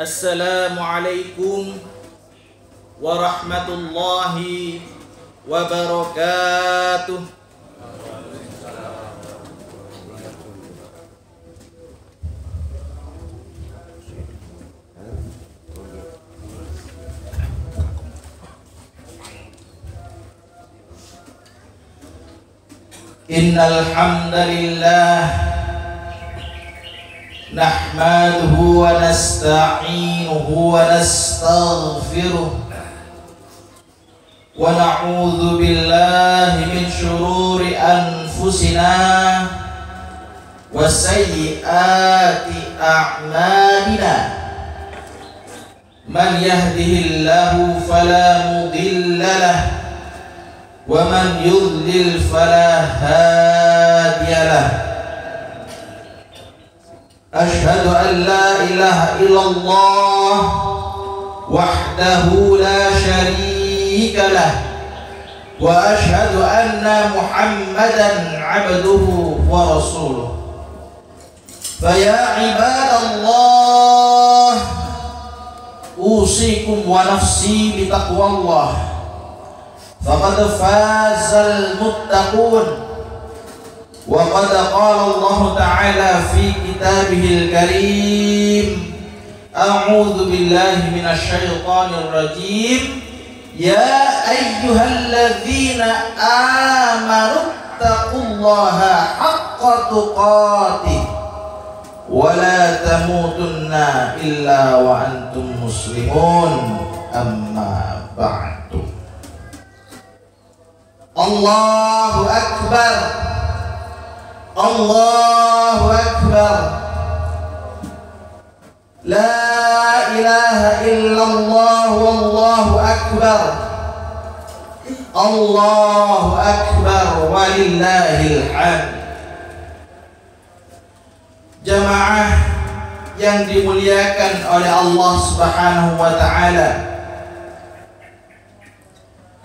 Assalamualaikum warahmatullahi wabarakatuh. Innal hamdalillah nahmaduhu wa nasta'inuhu wa nastaghfiruh wa na'udzu billahi min shururi anfusina wa sayyiati a'malina. Man yahdihillahu fala mudilla lahu wa man yudlil fala hadiya lahu. Ashhadu an la ilaha illallah wahdahu la syarika lah wa ashhadu anna Muhammadan abduhu wa rasuluh. Faya ibadallah, usikum wa nafsi bitaqwallah, faqad fazal muttaqun. Wa qad qala Allah Ta'ala fi kitabihil karim, a'udzu billahi minasy syaithanir rajim, ya ayyuhalladzina amanu taqullaha haqqa tuqatih wa la tamutunna illa wa antum muslimun, amma ba'du. Allahu akbar, Allahu akbar, la ilaha illallah, wallahu akbar, Allahu akbar, walillahil hamd. Jamaah yang dimuliakan oleh Allah Subhanahu wa ta'ala,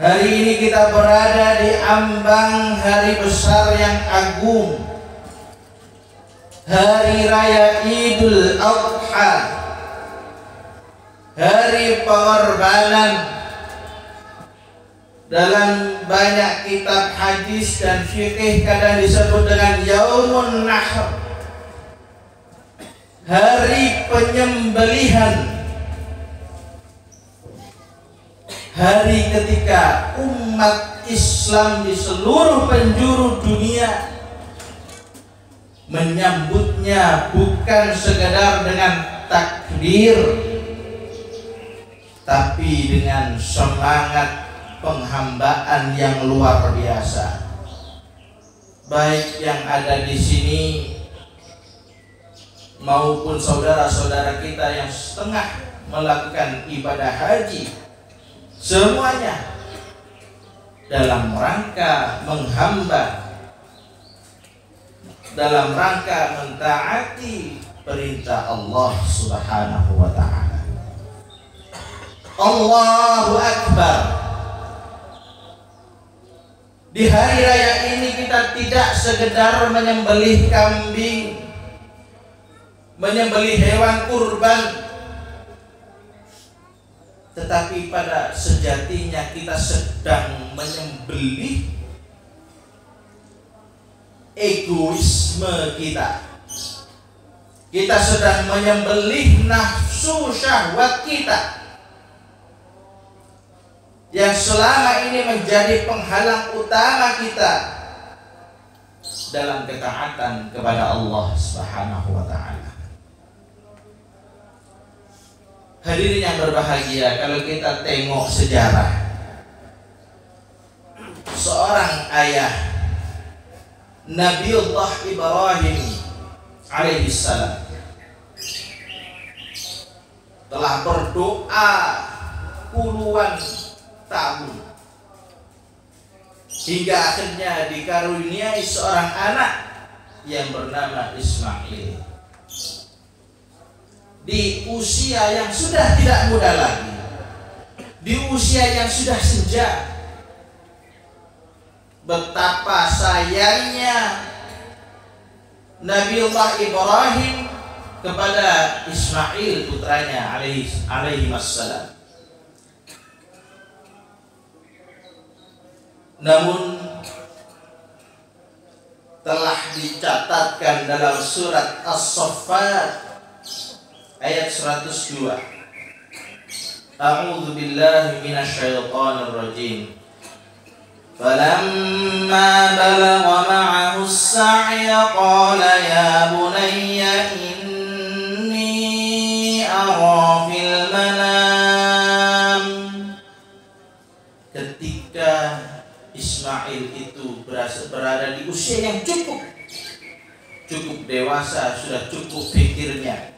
hari ini kita berada di ambang hari besar yang agung, Hari Raya Idul Adha, hari pengorbanan. Dalam banyak kitab hadis dan fikih kadang disebut dengan Yaumun Nahr, hari penyembelihan, hari ketika umat Islam di seluruh penjuru dunia menyambutnya bukan sekadar dengan takbir, tapi dengan semangat penghambaan yang luar biasa. Baik yang ada di sini maupun saudara-saudara kita yang setengah melakukan ibadah haji, semuanya dalam rangka menghamba, dalam rangka mentaati perintah Allah Subhanahu wa ta'ala. Allahu akbar. Di hari raya ini kita tidak sekedar menyembelih kambing, menyembelih hewan kurban, tetapi pada sejatinya kita sedang menyembelih egoisme kita. Kita sedang menyembelih nafsu syahwat kita yang selama ini menjadi penghalang utama kita dalam ketaatan kepada Allah Subhanahu wa ta'ala. Hadirin yang berbahagia, kalau kita tengok sejarah seorang ayah, Nabiullah Ibrahim alaihissalam, telah berdoa puluhan tahun hingga akhirnya dikaruniai seorang anak yang bernama Ismail. Di usia yang sudah tidak muda lagi, di usia yang sudah senja, betapa sayangnya Nabiullah Ibrahim kepada Ismail putranya alaihi wassalam. Namun telah dicatatkan dalam surat As-Saffat ayat 102. A'udzu billahi minasyaitonir rajim. Falamma balagha ma'ahu as-sa'ya qala ya bunayya inni ara fil manam. Ketika Ismail itu berada di usia yang cukup dewasa, sudah cukup pikirnya.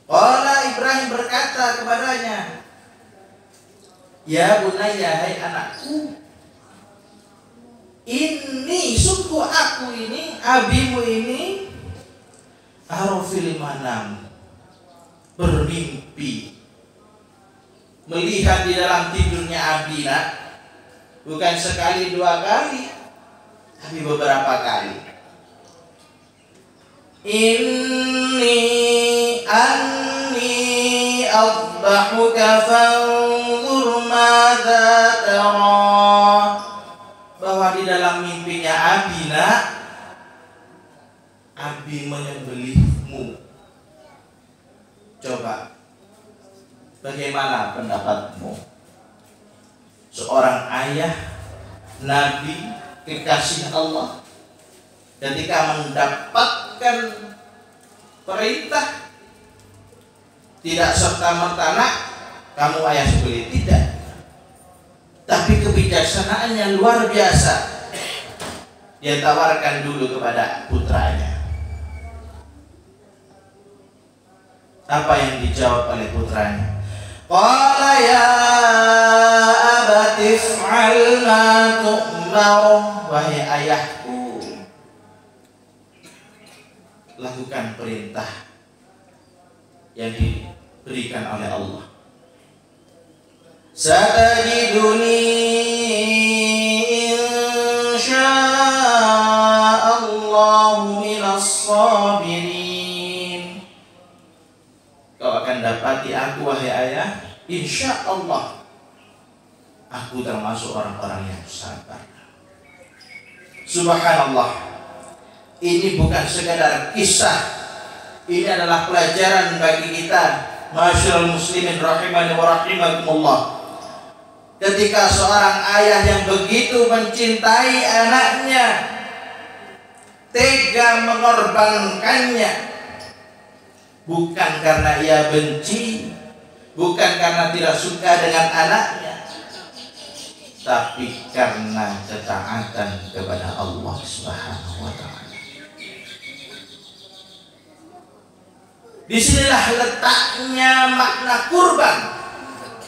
Qala Ibrahim berkata kepadanya, ya bunayya, hai anakku, ini sungguh aku ini, abimu ini, arafil manam, bermimpi, melihat di dalam tidurnya abi, nak. Bukan sekali dua kali, tapi beberapa kali. Inni anni adbahuka fanzur madza tara. Bahwa di dalam mimpinya Abi, nak, Abi menyembelihmu. Coba, bagaimana pendapatmu? Seorang ayah, nabi, kekasih Allah, ketika mendapatkan perintah, tidak serta-merta, nak, kamu ayah sembelih, tidak. Tapi kebijaksanaannya luar biasa. Dia tawarkan dulu kepada putranya. Apa yang dijawab oleh putranya? Qala ya abati if'al ma tu'mar. Wahai ayahku, lakukan perintah yang diberikan oleh Allah. Satajiduni insya'allahu minas sabirin. Kau akan dapati aku, wahai ayah, insya Allah aku termasuk orang-orang yang sabar. Subhanallah, ini bukan sekadar kisah, ini adalah pelajaran bagi kita, masyaallah muslimin rahimani wa rahimakumullah. Ketika seorang ayah yang begitu mencintai anaknya, tega mengorbankannya, bukan karena ia benci, bukan karena tidak suka dengan anaknya, tapi karena ketaatan kepada Allah Subhanahu wa ta'ala. Disinilah letaknya makna kurban,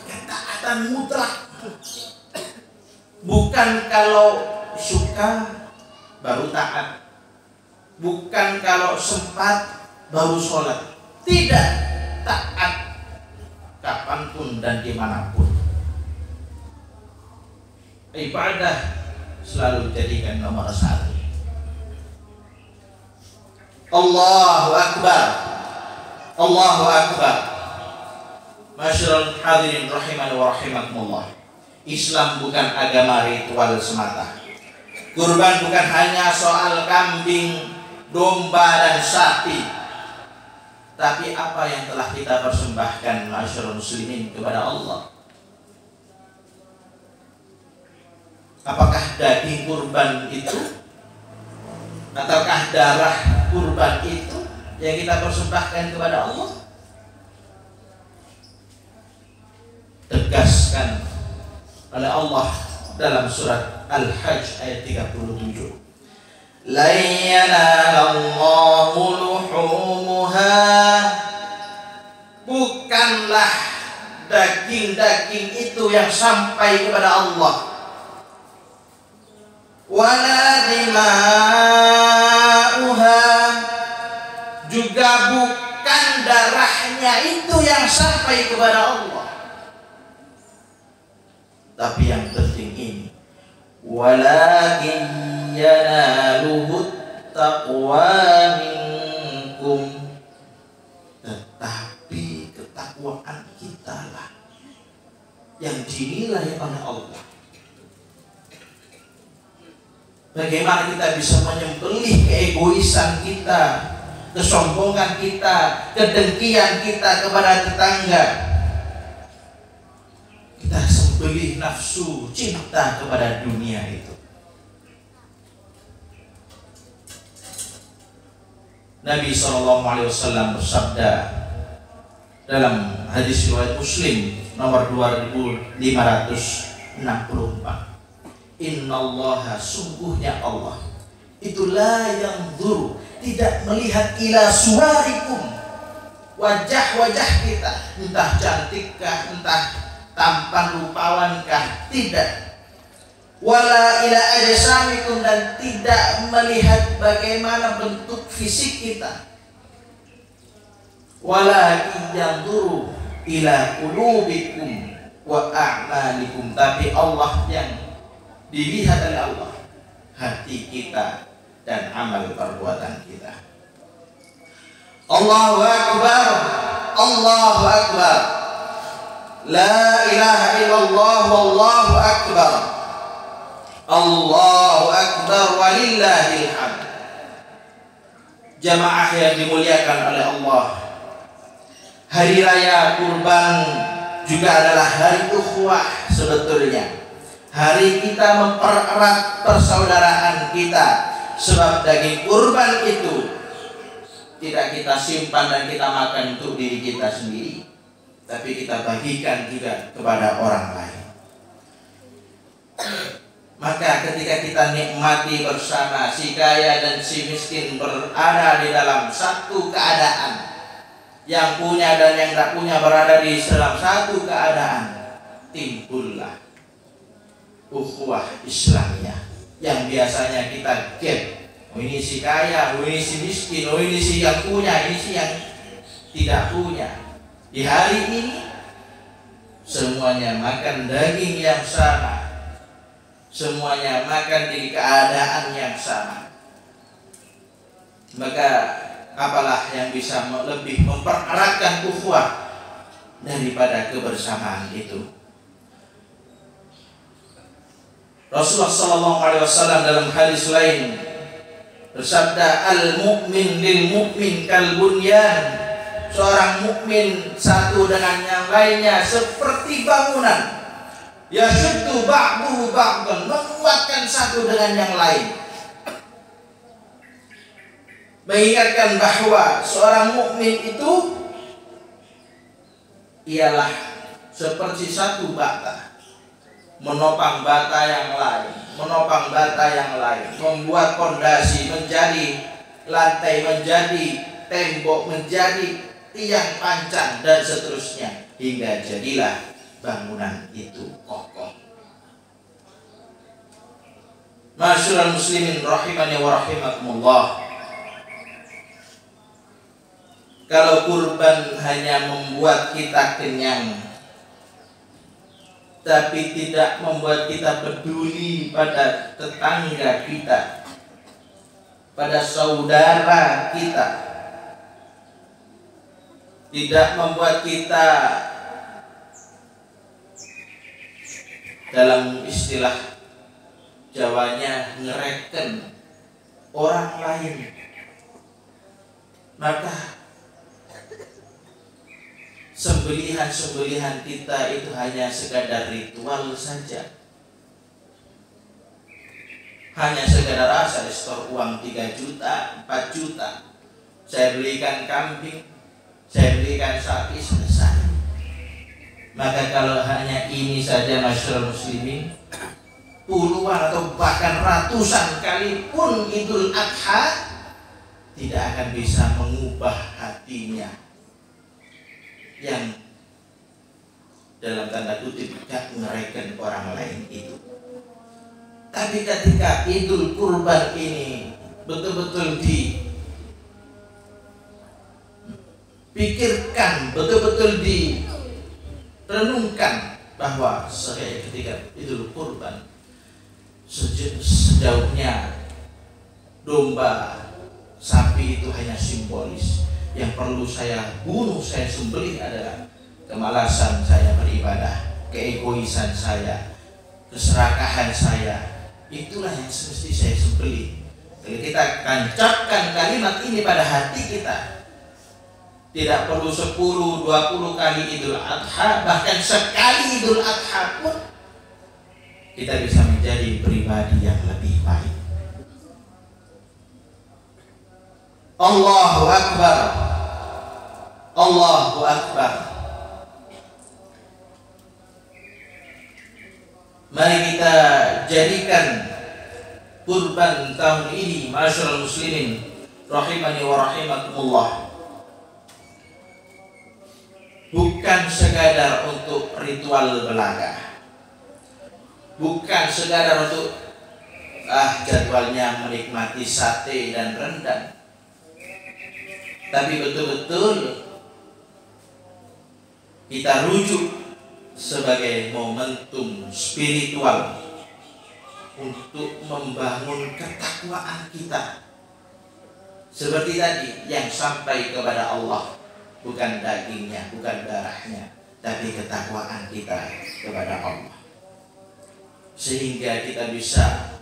ketaatan mutlak. Bukan kalau suka baru taat, bukan kalau sempat baru sholat. Tidak, taat kapanpun dan dimanapun. Ibadah selalu jadikan nomor satu. Allahu Akbar, Allahu Akbar. Masyarul hadirin rahimani wa rahimakumullah. Islam bukan agama ritual semata. Kurban bukan hanya soal kambing, domba dan sapi, tapi apa yang telah kita persembahkan masyarul muslimin kepada Allah. Apakah daging kurban itu ataukah darah kurban itu yang kita persembahkan kepada Allah? Tegaskan oleh Allah dalam surat Al-Hajj ayat 37. La yanalallahu luhumuha. Bukanlah daging-daging itu yang sampai kepada Allah. Wala dima'uha. Juga bukan darahnya itu yang sampai kepada Allah. Tapi yang penting ini, walakin yanaluhu taqwa minkum. yang dinilai oleh Allah. Bagaimana kita bisa menyembelih keegoisan kita, kesombongan kita, kedengkian kita kepada tetangga. Kita sembelih nafsu cinta kepada dunia itu. Nabi SAW bersabda dalam hadis riwayat Muslim nomor 2564, Innallaha, sungguhnya Allah itu la yanzuru, tidak melihat ila suwarikum, wajah-wajah kita, entah cantikkah, entah tampan rupawankah, tidak. Wala ila ajsamikum, dan tidak melihat bagaimana bentuk fisik kita. Walakin yanzuru ila qulubikum wa a'malikum, tapi Allah yang dilihat oleh Allah hati kita dan amal perbuatan kita. Allahu Akbar, Allahu Akbar, la ilaha illallah, wallahu akbar, Allahu Akbar, walillahil hamd. Jamaah yang dimuliakan oleh Allah, hari raya Kurban juga adalah hari ukhuwah sebetulnya. Hari kita mempererat persaudaraan kita, sebab daging kurban itu tidak kita simpan dan kita makan untuk diri kita sendiri, tapi kita bagikan juga kepada orang lain. Maka ketika kita nikmati bersama, si kaya dan si miskin berada di dalam satu keadaan, yang punya dan yang tak punya berada di dalam satu keadaan, timbullah ukhuwah Islamiyah yang biasanya kita gap. Oh, ini si kaya, oh ini si miskin, oh ini si yang punya, ini si yang tidak punya. Di hari ini semuanya makan daging yang sama, semuanya makan di keadaan yang sama. Maka apalah yang bisa lebih mempereratkan ukhuwah daripada kebersamaan itu. Rasulullah SAW dalam hadis lain bersabda, al-mu'min lil mu'min kal bunyan, seorang mukmin satu dengan yang lainnya seperti bangunan, yashuddu ba'duhu ba'dan, menguatkan satu dengan yang lain. Mengingatkan bahwa seorang mukmin itu ialah seperti satu bata, menopang bata yang lain, menopang bata yang lain, membuat fondasi menjadi lantai, menjadi tembok, menjadi tiang pancang dan seterusnya, hingga jadilah bangunan itu kokoh. Ma'asyiral muslimin rahimani wa rahimakumullah. Kalau kurban hanya membuat kita kenyang, tapi tidak membuat kita peduli pada tetangga kita, pada saudara kita, tidak membuat kita, dalam istilah Jawanya, ngereken orang lain, maka sembelihan-sembelihan kita itu hanya sekadar ritual saja. Hanya sekadar saya store uang 3 juta, 4 juta, saya belikan kambing, saya belikan sapi, selesai. Maka kalau hanya ini saja, masyarakat muslimin, puluhan atau bahkan ratusan kali pun Idul Adha tidak akan bisa mengubah hatinya yang dalam tanda kutip tidak mereken orang lain itu. Tapi ketika Idul Kurban ini betul-betul dipikirkan, betul-betul direnungkan bahwa ketika Idul Kurban, sejauhnya domba, sapi itu hanya simbolis. Yang perlu saya bunuh, saya sembelih adalah kemalasan saya beribadah. keegoisan saya, keserakahan saya, itulah yang semesti saya sembelih. Kalau kita tancapkan kalimat ini pada hati kita, tidak perlu 10, 20 kali Idul Adha, bahkan sekali Idul Adha pun kita bisa menjadi pribadi yang lebih baik. Allahu Akbar, Allahu Akbar. Mari kita jadikan kurban tahun ini, ma'asyiral muslimin rahimani wa rahimakumullah, bukan sekadar untuk ritual belaga, bukan sekadar untuk jadwalnya menikmati sate dan rendang, tapi betul-betul kita rujuk sebagai momentum spiritual untuk membangun ketakwaan kita. Seperti tadi yang sampai kepada Allah, bukan dagingnya, bukan darahnya, tapi ketakwaan kita kepada Allah, sehingga kita bisa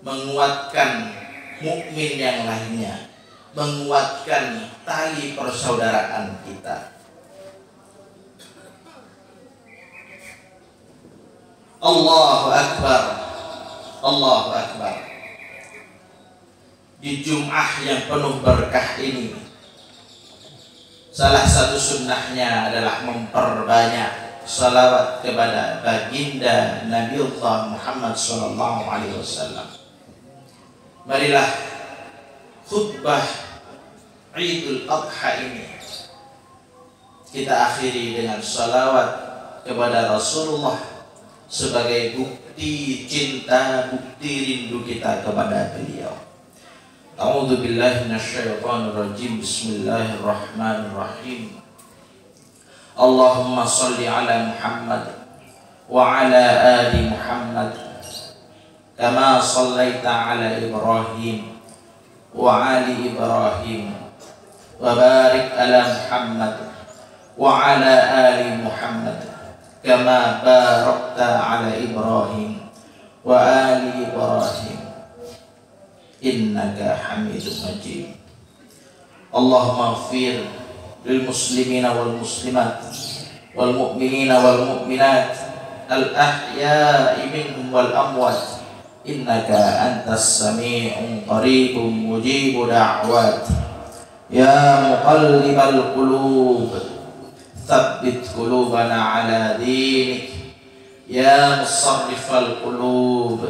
menguatkan mukmin yang lainnya, menguatkan tali persaudaraan kita. Allahu Akbar, Allahu Akbar. Di Jum'ah yang penuh berkah ini, salah satu sunnahnya adalah memperbanyak salawat kepada baginda Nabiullah Muhammad SAW. Marilah khutbah Idul Adha ini kita akhiri dengan salawat kepada Rasulullah sebagai bukti cinta, bukti rindu kita kepada beliau. A'udzu billahi minasyaitonir rajim. Bismillahirrahmanirrahim. Allahumma shalli ala Muhammad wa ala ali Muhammad kama shallaita ala Ibrahim wa ali Ibrahim wa barik ala Muhammad wa ala ali Muhammad kama barakta ala Ibrahim wa ali Ibrahim innaka Hamidum Majid. Allahumma ighfir lil muslimina wal muslimat wal mu'minina wal mu'minat al ahya'i minhum wal amwat innaka antas sami'un qaribun mujibu da'wat. Ya muqallibal qulub tsabbit qulubana ala dinik. Ya musarrifal qulub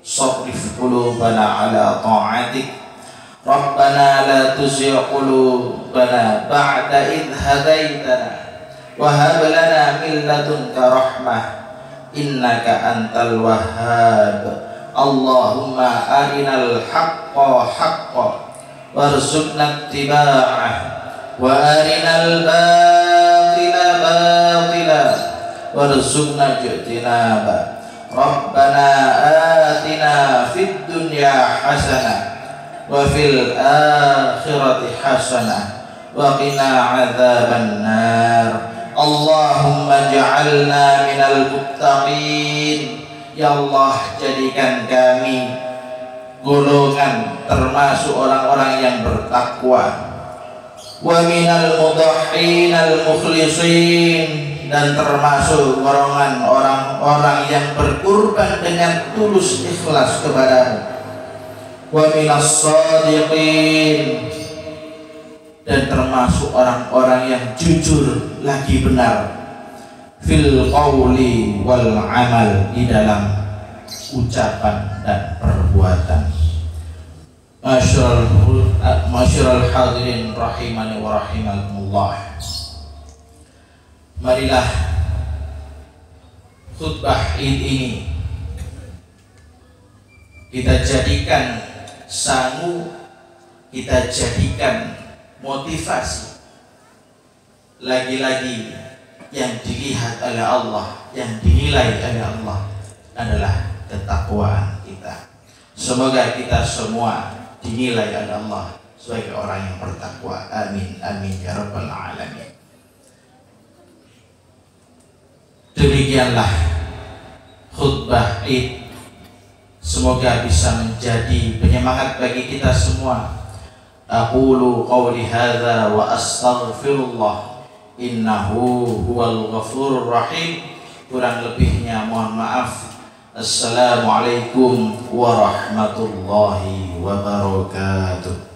sarrif qulubana ala ta'atik. Rabbana la tuzigh qulubana ba'da idh hadaitana wa hab lana min ladunka rahmah innaka antal wahhab. Allahumma arinal haqqa haqqan warzuqna ittiba'ah wa arinal batila batila warzuqna ijtinabah. Rabbana atina fid dunya hasanah wa fil akhirati hasanah wa qina adzaban nar. Allahumma ja'alna minal muttaqin. Ya Allah, jadikan kami golongan termasuk orang-orang yang bertakwa. Wa minal mudahhin al mukhlisin, dan termasuk golongan orang-orang yang berkurban dengan tulus ikhlas kepadamu. Wa minas shadiqin, dan termasuk orang-orang yang jujur lagi benar fil qawli wal amal, di dalam ucapan dan perbuatan. Masyarul hadirin rahimani wa rahimakumullah. Marilah khutbah Id ini kita jadikan sangu, kita jadikan motivasi. Lagi-lagi yang dilihat oleh Allah, yang dinilai oleh Allah adalah ketakwaan kita. Semoga kita semua dinilai oleh Allah sebagai orang yang bertakwa. Amin amin ya rabbal alamin. Demikianlah khutbah Id, semoga bisa menjadi penyemangat bagi kita semua. Aqulu qawli hadza wa astaghfirullah innahu huwal ghafurur rahim. Kurang lebihnya mohon maaf. Assalamualaikum warahmatullahi wabarakatuh.